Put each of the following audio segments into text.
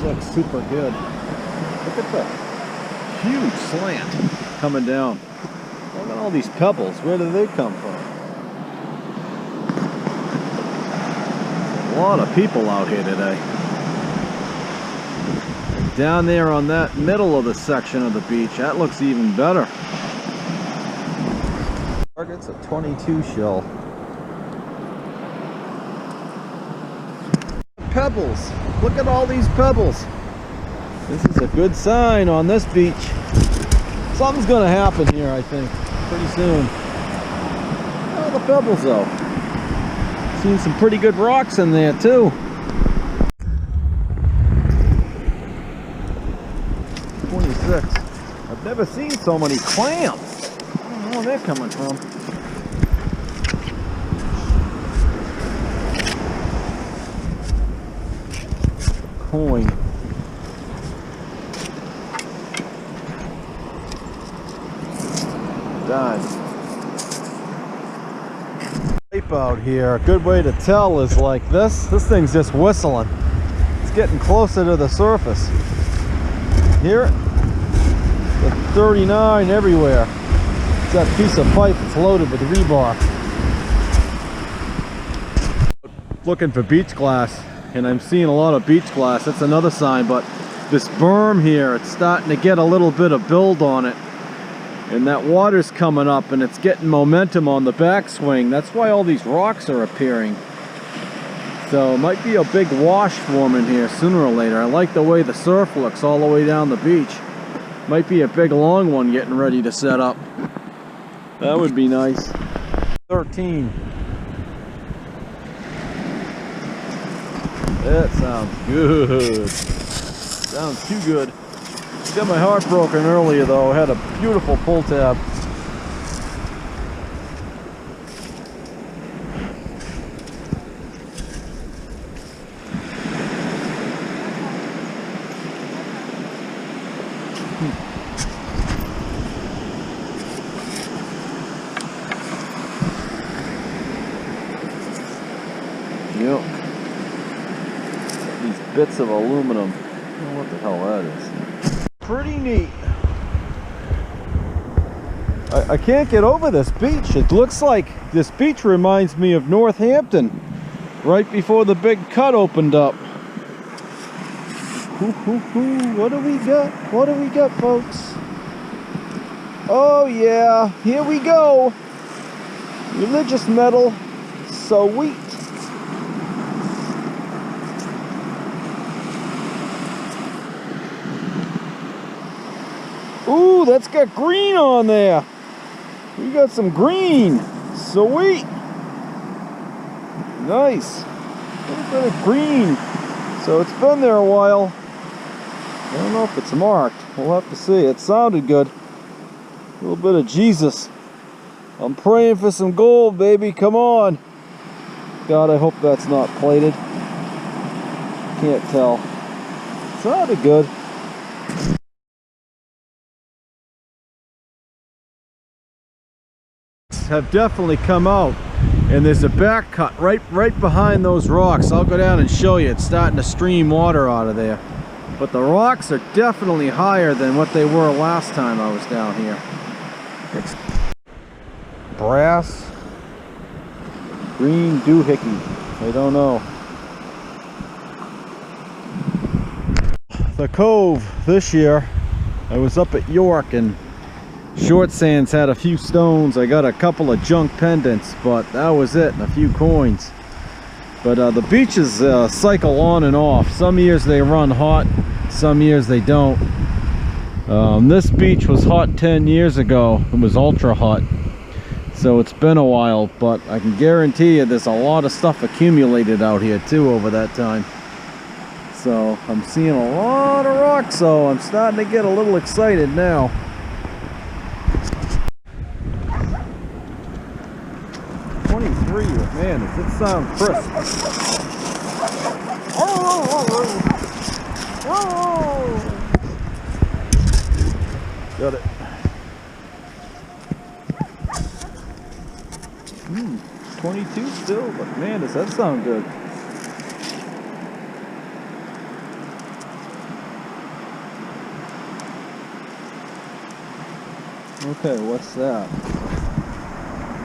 looks super good. Look at the huge slant coming down. Look at all these pebbles. Where do they come from? A lot of people out here today. Down there on that middle of the section of the beach, that looks even better. Target's a 22 shell. Pebbles. Look at all these pebbles. This is a good sign on this beach. Something's gonna happen here, I think, pretty soon. Oh, the pebbles though. Seen some pretty good rocks in there too. 26. I've never seen so many clams. I don't know where they're coming from. Coin. Dime. Pipe out here. A good way to tell is like this. This thing's just whistling. It's getting closer to the surface. Hear it? The 39 everywhere. It's that piece of pipe that's loaded with rebar. Looking for beach glass, and I'm seeing a lot of beach glass. That's another sign, but this berm here, it's starting to get a little bit of build on it. And that water's coming up and it's getting momentum on the backswing. That's why all these rocks are appearing. So it might be a big wash forming here sooner or later. I like the way the surf looks all the way down the beach. Might be a big long one getting ready to set up. That would be nice. 13. That sounds good. Sounds too good. Got my heart broken earlier though. I had a beautiful pull tab. Yep. These bits of aluminum. I don't know what the hell that is. Pretty neat. I can't get over this beach. It looks like this beach reminds me of Northampton right before the big cut opened up. What do we got? What do we got, folks? Oh yeah, here we go. Religious metal. Sweet. Ooh, that's got green on there. We got some green. Sweet. Nice. A little bit of green. So it's been there a while. I don't know if it's marked. We'll have to see. It sounded good. A little bit of Jesus. I'm praying for some gold, baby. Come on. God, I hope that's not plated. Can't tell. Sounded good. Have definitely come out, and there's a back cut right behind those rocks. I'll go down and show you. It's starting to stream water out of there, but the rocks are definitely higher than what they were last time I was down here. It's brass, green doohickey, I don't know. The cove this year, I was up at York and Short Sands had a few stones. I got a couple of junk pendants, but that was it, and a few coins. But the beaches cycle on and off. Some years they run hot, some years they don't. This beach was hot 10 years ago. It was ultra hot. So it's been a while, but I can guarantee you there's a lot of stuff accumulated out here too over that time. So I'm seeing a lot of rocks, so I'm starting to get a little excited now. Man, does it sound crisp. Got it. 22 still, but man, does that sound good. Okay, what's that?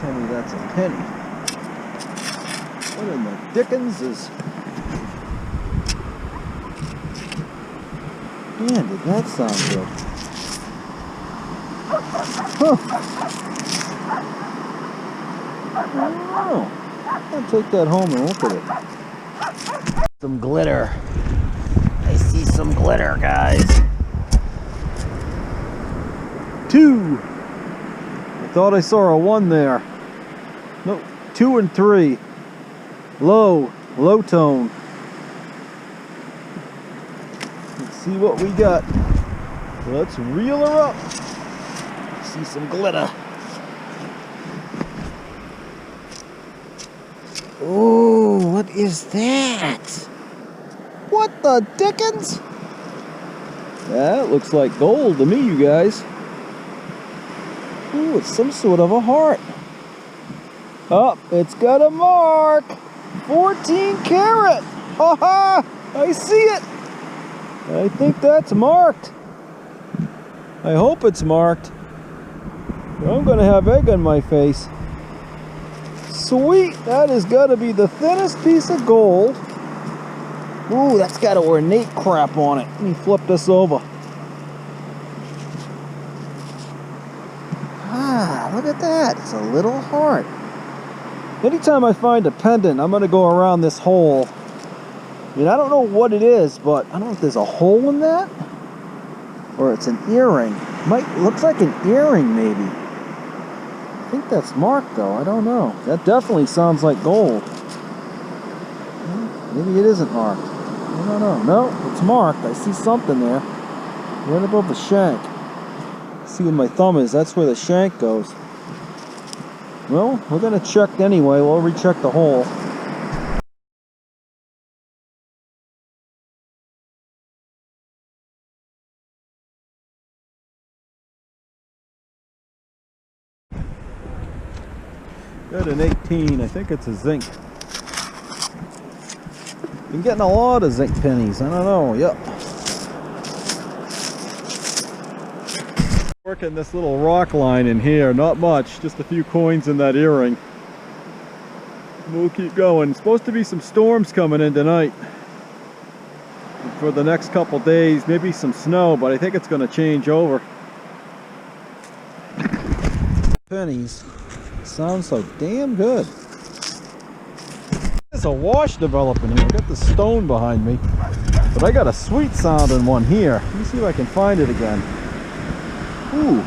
Tell me that's a penny. What in the dickens is... Man, did that sound good? Huh. I don't know. I'll take that home and look at it. Some glitter. I see some glitter, guys. 2. I thought I saw a 1 there. No, 2 and 3. Low tone. Let's see what we got. Let's reel her up. See some glitter. Oh, what is that? What the dickens? That looks like gold to me, you guys. Ooh, it's some sort of a heart. Oh, it's got a mark. 14 karat. Haha, I see it. I think that's marked. I hope it's marked. I'm gonna have egg on my face. Sweet, that has got to be the thinnest piece of gold. Ooh, that's got an ornate crap on it. Let me flip this over. Ah, look at that. It's a little heart. Anytime I find a pendant, I'm going to go around this hole. I mean, I don't know what it is, but I don't know if there's a hole in that. Or it's an earring. Looks like an earring, maybe. I think that's marked, though. I don't know. That definitely sounds like gold. Maybe it isn't marked. I don't know. No, it's marked. I see something there. Right above the shank. See where my thumb is. That's where the shank goes. Well, we're going to check anyway. We'll recheck the hole. Got an 18. I think it's a zinc. Been getting a lot of zinc pennies. I don't know. Yep. Working this little rock line in here. Not much. Just a few coins in that earring. We'll keep going. It's supposed to be some storms coming in tonight. For the next couple days. Maybe some snow, but I think it's going to change over. Pennies. Sounds so damn good. There's a wash developing here. I got the stone behind me. But I got a sweet sounding one here. Let me see if I can find it again. Ooh.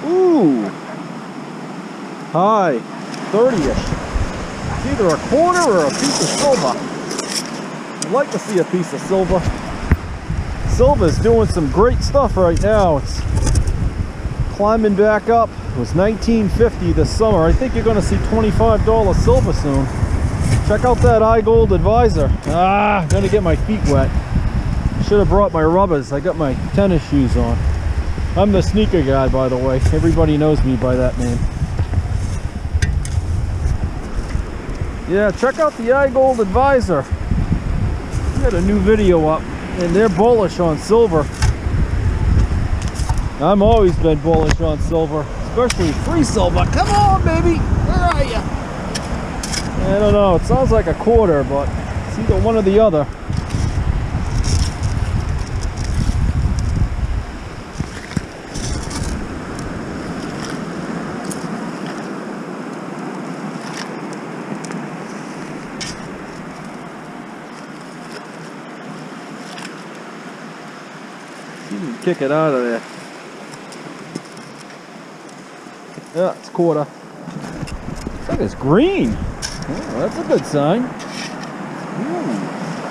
Ooh. Hi. 30-ish. It's either a quarter or a piece of silver. I'd like to see a piece of silver. Silver's doing some great stuff right now. It's climbing back up. It was $19.50 this summer. I think you're going to see $25 silver soon. Check out that iGold Advisor. Ah, I'm going to get my feet wet. Should have brought my rubbers. I got my tennis shoes on. I'm the sneaker guy, by the way. Everybody knows me by that name. Yeah, check out the iGold Advisor. We got a new video up, and they're bullish on silver. I've always been bullish on silver, especially free silver. Come on, baby! Where are you? I don't know. It sounds like a quarter, but it's either one or the other. You can kick it out of there. Yeah, it's a quarter. Looks like it's green. Oh, that's a good sign. Ooh,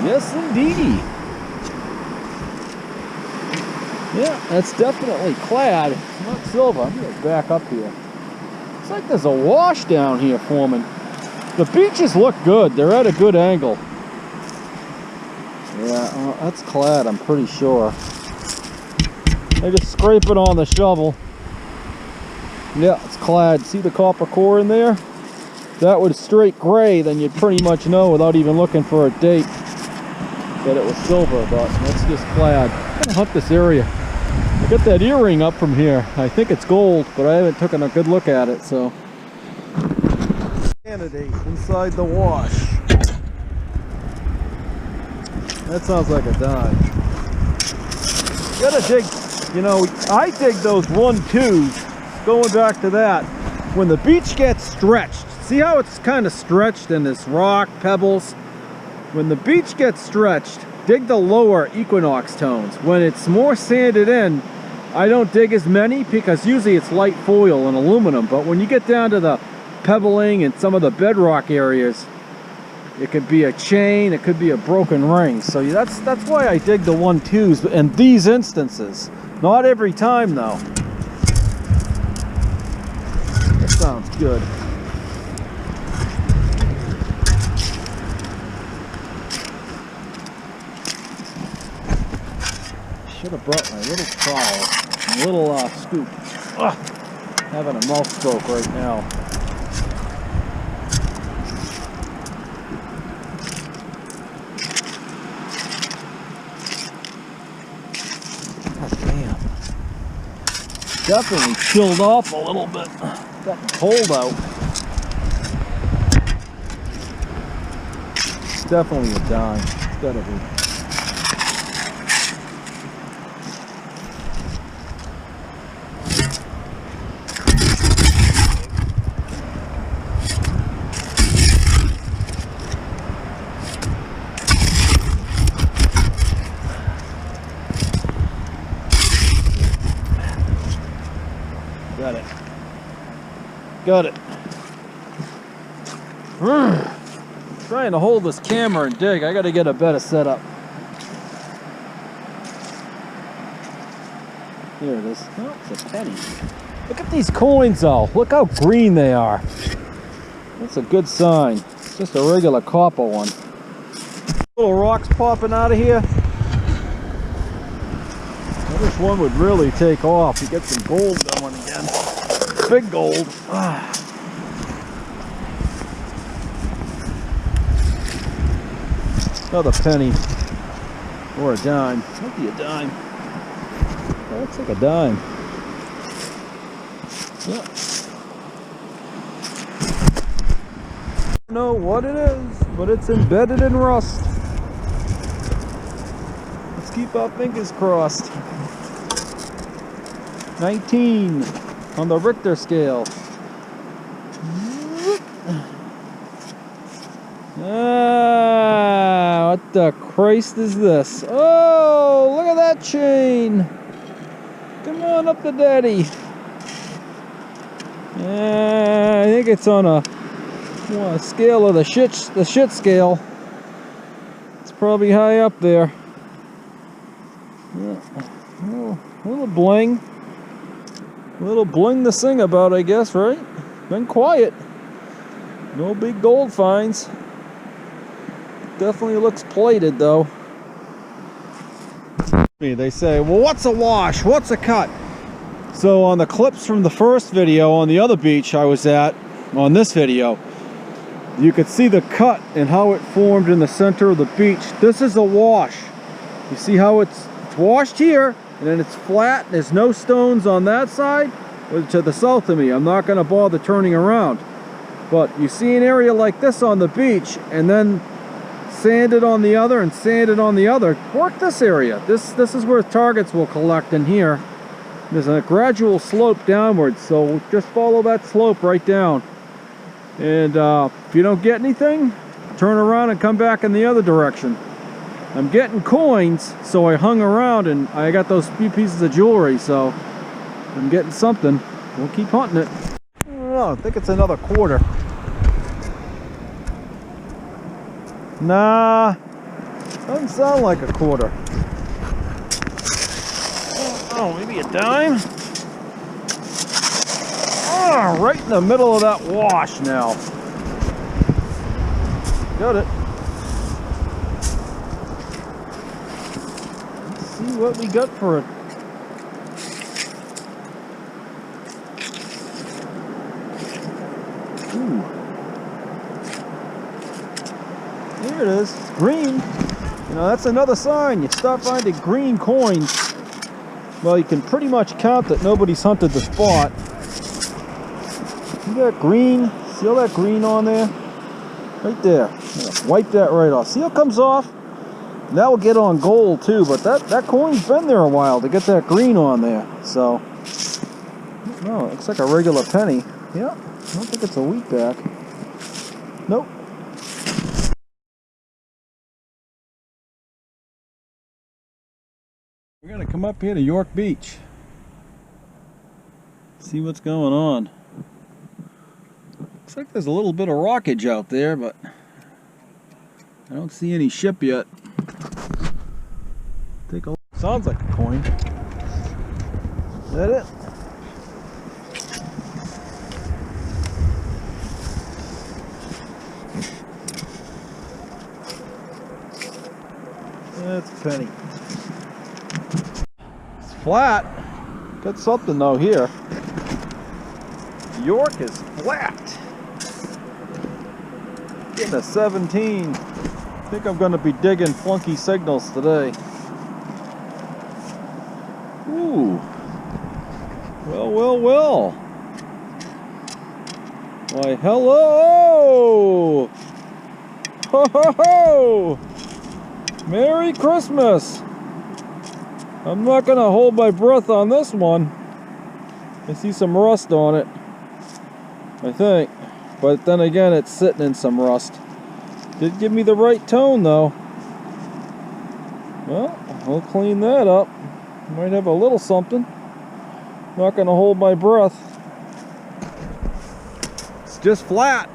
yes indeed. Yeah, that's definitely clad. It's not silver. I'm going to back up here. It's like there's a wash down here forming. The beaches look good. They're at a good angle. Yeah, well, that's clad, I'm pretty sure. I just scrape it on the shovel. Yeah, it's clad. See the copper core in there? If that was straight gray, then you'd pretty much know without even looking for a date that it was silver, but that's just clad. I'm gonna hunt this area. Got that earring up from here. I think it's gold, but I haven't taken a good look at it, so. Candidate inside the wash. That sounds like a dime. Gotta dig, you know, I dig those 1-2s, going back to that. When the beach gets stretched, see how it's kind of stretched in this rock, pebbles? When the beach gets stretched, dig the lower equinox tones. When it's more sanded in, I don't dig as many because usually it's light foil and aluminum, but when you get down to the pebbling and some of the bedrock areas, it could be a chain, it could be a broken ring. So that's why I dig the 1-2s in these instances. Not every time though. That sounds good. Should have brought my little trowel, my little scoop. Ugh, having a mouth stroke right now. God damn. Definitely chilled off a little bit. Got cold out. It's definitely a dime. It's gotta be. Got it. Got it. Trying to hold this camera and dig. I got to get a better setup. Here it is. Oh, it's a penny. Look at these coins though. Look how green they are. That's a good sign. It's just a regular copper one. Little rocks popping out of here. I wish one would really take off. You get some gold going again. Big gold. Another penny. Or a dime. Might be a dime. That looks like a dime. Yeah. I don't know what it is, but it's embedded in rust. Let's keep our fingers crossed. 19 on the Richter scale. Ah, what the Christ is this? Oh, look at that chain. Come on up to daddy. I think it's on a scale of the shit scale. It's probably high up there. Yeah. Oh, a little bling. A little bling to sing about, I guess, right? Been quiet. No big gold finds. Definitely looks plated, though. They say, well, what's a wash? What's a cut? So on the clips from the first video on the other beach I was at, on this video, you could see the cut and how it formed in the center of the beach. This is a wash. You see how it's washed here, and then it's flat. There's no stones on that side or to the south of me. I'm not going to bother turning around. But you see an area like this on the beach, and then sanded on the other and sanded on the other. Work this area. This is where targets will collect in here. There's a gradual slope downwards, so just follow that slope right down. And if you don't get anything, turn around and come back in the other direction. I'm getting coins, so I hung around and I got those few pieces of jewelry, so I'm getting something. We'll keep hunting it. I don't know, I think it's another quarter. Nah, doesn't sound like a quarter. Oh, maybe a dime? Oh, right in the middle of that wash now. Got it. Let's see what we got for it. Ooh. Here it is. It's green. You know, that's another sign. You start finding green coins. well, you can pretty much count that nobody's hunted the spot. See that green? See all that green on there? Right there. Wipe that right off. See how it comes off? That will get on gold too, but that coin's been there a while to get that green on there. So, no, it looks like a regular penny. Yeah, I don't think it's a wheat back. Nope. We're gonna come up here to York Beach. See what's going on. Looks like there's a little bit of rockage out there, but I don't see any ship yet. Take a look. Sounds like a coin. Is that it? That's a penny. It's flat. Got something though here. York is flat. Getting a 17. I think I'm going to be digging flunky signals today. Ooh. Well, well, well. Why, hello! Ho, ho, ho! Merry Christmas! I'm not going to hold my breath on this one. I see some rust on it, I think. But then again, it's sitting in some rust. Did give me the right tone though. Well, we'll clean that up. Might have a little something. Not gonna hold my breath. It's just flat.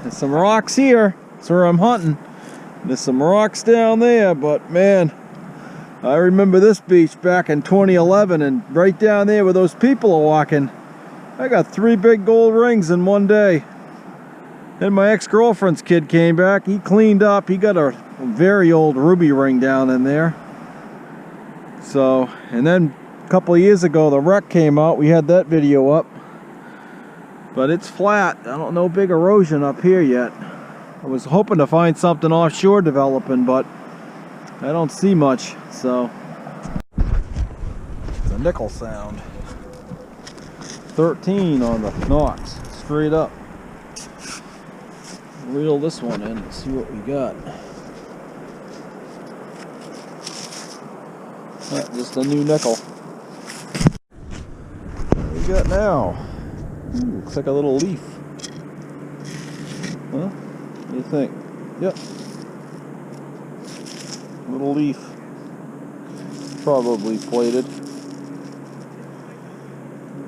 There's some rocks here. That's where I'm hunting. There's some rocks down there, but man, I remember this beach back in 2011, and right down there where those people are walking, I got 3 big gold rings in one day. Then my ex-girlfriend's kid came back. He cleaned up. He got a very old ruby ring down in there. So, and then a couple of years ago, the wreck came out. We had that video up. But it's flat. I don't know big erosion up here yet. I was hoping to find something offshore developing, but I don't see much. So, it's a nickel sound. 13 on the Knox, straight up. Reel this one in and see what we got. Just a new nickel. What do we got now? Ooh, looks like a little leaf. Huh? What do you think? Yep. Little leaf. Probably plated.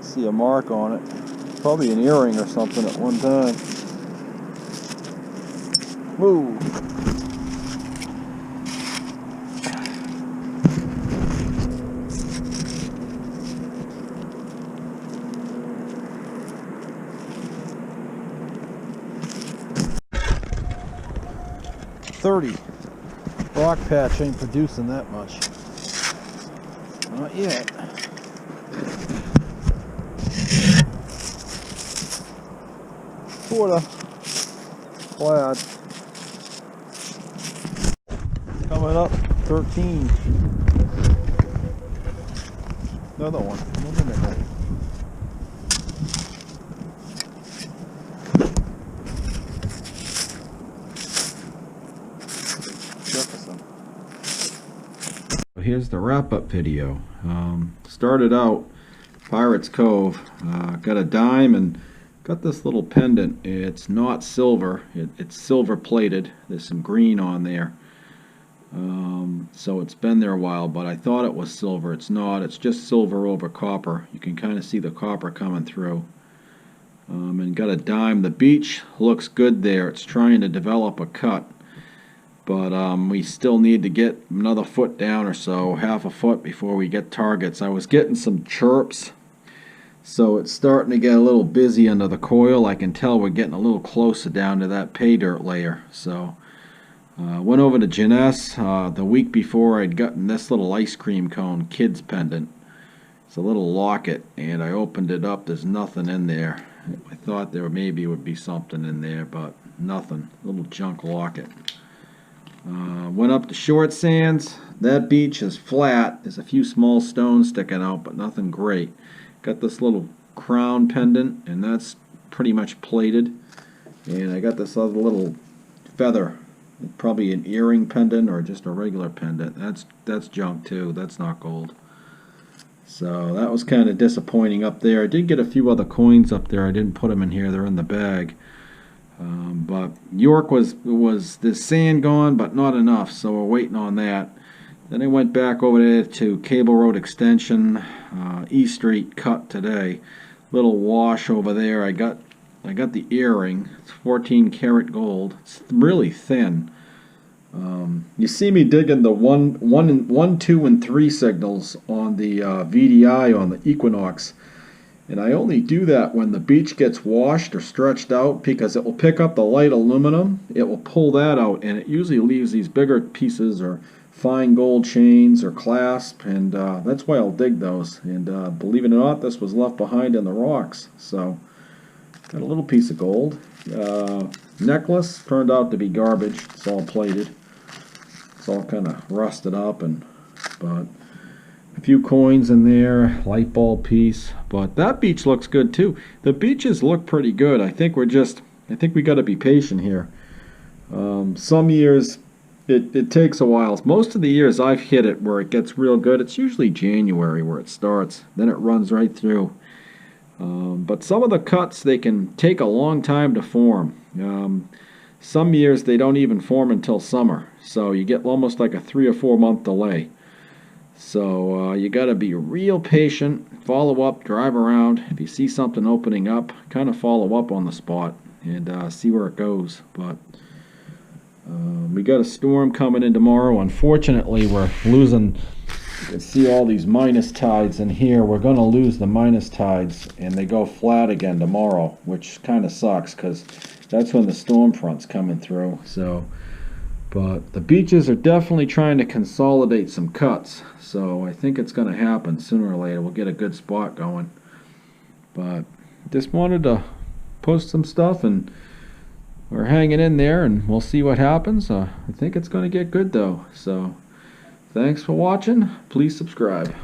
See a mark on it. Probably an earring or something at one time. Whoa. $30. Rock patch ain't producing that much. Not yet. Sorta. Plaid. Coming up, 13. Another one. Another nickel. Jefferson. Here's the wrap-up video. Started out Pirates Cove. Got a dime and got this little pendant. It's not silver. It's silver plated. There's some green on there. So it's been there a while, but I thought it was silver. It's not. It's just silver over copper. You can kind of see the copper coming through. And got a dime. The beach looks good there. It's trying to develop a cut, but we still need to get another foot down or so, half a foot before we get targets. I was getting some chirps, so it's starting to get a little busy under the coil. I can tell we're getting a little closer down to that pay dirt layer. So went over to Jeunesse the week before. I'd gotten this little ice cream cone kids pendant. It's a little locket, and I opened it up. There's nothing in there. I thought there maybe would be something in there, but nothing. Little junk locket. Went up to Short Sands. That beach is flat. There's a few small stones sticking out, but nothing great. Got this little crown pendant, and that's pretty much plated. And I got this other little feather, probably an earring pendant or just a regular pendant. That's junk too. That's not gold. So that was kind of disappointing up there. I did get a few other coins up there. I didn't put them in here. They're in the bag. But York was the sand gone, but not enough, so we're waiting on that. Then I went back over there to Cable Road Extension, E Street cut today. Little wash over there. I got the earring. It's 14 karat gold. It's really thin. You see me digging the 1, 2, and 3 signals on the VDI on the Equinox. And I only do that when the beach gets washed or stretched out, because it will pick up the light aluminum. It will pull that out, and it usually leaves these bigger pieces or fine gold chains or clasp, and that's why I'll dig those. And believe it or not, this was left behind in the rocks. So got a little piece of gold. Necklace turned out to be garbage. It's all plated. It's all kind of rusted up, but a few coins in there, light bulb piece. But that beach looks good too. The beaches look pretty good. I think we got to be patient here. Some years it takes a while. Most of the years I've hit it where it gets real good. It's usually January where it starts. Then it runs right through. But some of the cuts, they can take a long time to form. Some years they don't even form until summer. So you get almost like a 3 or 4 month delay. So you got to be real patient, follow up, drive around. If you see something opening up, kind of follow up on the spot and see where it goes. But we got a storm coming in tomorrow. Unfortunately, we're losing. You can see all these minus tides in here. We're going to lose the minus tides, and they go flat again tomorrow, which kind of sucks because that's when the storm front's coming through. So. But the beaches are definitely trying to consolidate some cuts, so I think it's going to happen sooner or later. We'll get a good spot going. But just wanted to post some stuff, and we're hanging in there, and we'll see what happens. I think it's going to get good though. So thanks for watching. Please subscribe.